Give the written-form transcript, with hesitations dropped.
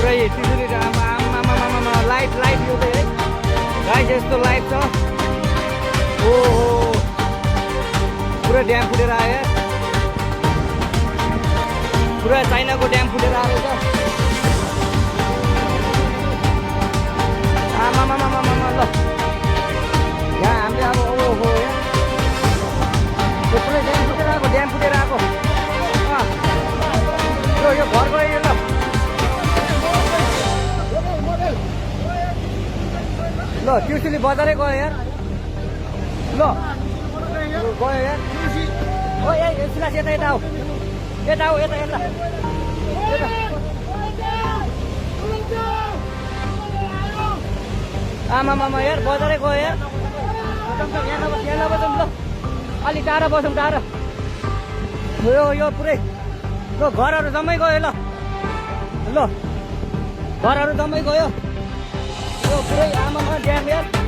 पुरै तिजुरी आमा लाइट यो त है गाइस यस्तो लाइट छ ओहो पुरा ड्याम फुटेर आयो यार पुरा चाइनाको ड्याम फुटेर आयो त आमा ल यहाँ हामीले अब ओहो यो पुरै ड्याम फुटेर आएको यो घर गयो ल ल ट्युसुली बजारै गयो यार ल गयो यार ओ यसलाई यता आऊ यता आमा यार बजारै गयो यार यहाँ नबसौँ ल अलिक टाढा बसौँ टाढा यो पुरै ल घरहरू जम्मै गयो ल घरहरू जम्मै गयो यो पुरै आमा ड्याम यार